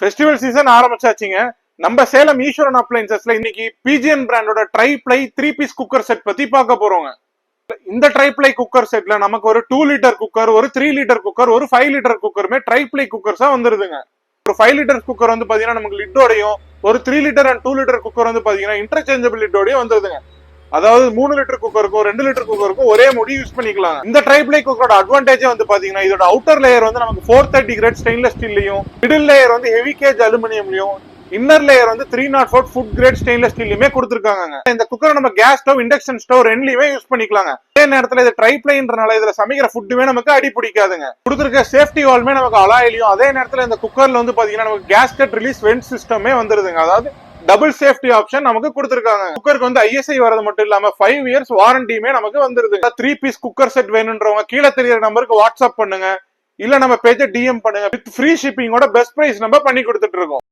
Festival season ஆரம்பிச்சாச்சுங்க. நம்ம சேலம் ஈஸ்வரன் அப்ளைன்சஸ்ல இன்னைக்கு பிஜிஎன் பிராண்டோட ட்ரைப்ளை 3 பீஸ் குக்கர் செட் பத்தி பார்க்க போறோங்க. இந்த ட்ரைப்ளை குக்கர் செட்ல நமக்கு ஒரு 2 லிட்டர் குக்கர், ஒரு 3 லிட்டர் குக்கர், ஒரு 5 லிட்டர் குக்கருமே ட்ரைப்ளை குக்கர்ஸா வந்துருதுங்க. ஒரு 5 லிட்டர் குக்கர் வந்து பாத்தீங்கன்னா நமக்கு லிட்டோடையும், ஒரு 3 லிட்டர் அண்ட் 2 லிட்டர் குக்கர் வந்து பாத்தீங்கன்னா இன்டர்சேஞ்சபிள் லிட்டோடையும் வந்துருதுங்க. அதாவது 3 லிட்டர் குக்கருக்கும் 2 லிட்டர் குக்கருக்கும் ஒரே முடி யூஸ் பண்ணிக்கலாம். இந்த ட்ரைப்ளை குக்கரோட அட்வான்டேஜ் வந்து பாத்தீங்கன்னா இதோட அவுட்டர் லேயர் வந்து நமக்கு 430 கிரேட் ஸ்டெயின்லெஸ் ஸ்டீல்லையும், மிடில் லேயர் வந்து ஹெவி கேஜ் அலுமினியம்லயும், இன்னர் லேயர் வந்து 304 ஃபுட் கிரேட் ஸ்டெயின்லெஸ் ஸ்டீல்லையுமே கொடுத்துருக்காங்க. இந்த குக்கரை நம்ம கேஸ் ஸ்டவ், இண்டக்ஷன் ஸ்டவ் ரெண்டுலயுமே யூஸ் பண்ணிக்கலாங்க. அதே நேரத்துல இது ட்ரைப்ளைன்றனால இதுல சமைக்கிற ஃபுட்டுமே நமக்கு அடி பிடிக்காதுங்க. கொடுத்துருக்க சேஃப்டி வால்மே நமக்கு அலாயிலையும், அதே நேரத்துல இந்த குக்கர்ல வந்து பாத்தீங்கன்னா நமக்கு கேஸ்கட் ரிலீஸ் வென்ட் சிஸ்டமே வந்துருதுங்க. அதாவது டபுள் சேஃப்டி ஆப்ஷன் நமக்கு கொடுத்துருக்காங்க. குக்கருக்கு வந்து ஐஎஸ்ஐ வரது மட்டும் இல்லாம 5 இயர்ஸ் வாரண்டியுமே நமக்கு வந்துருது. 3 பீஸ் குக்கர் செட் வேணும்ன்றவங்க கீழே தெரியுற நம்பருக்கு வாட்ஸ்அப் பண்ணுங்க, இல்ல நம்ம பேஜை டிஎம் பண்ணுங்க. வித் ஃப்ரீ ஷிப்பிங்கோட பெஸ்ட் பிரைஸ் நம்ம பண்ணி கொடுத்துட்டு இருக்கோம்.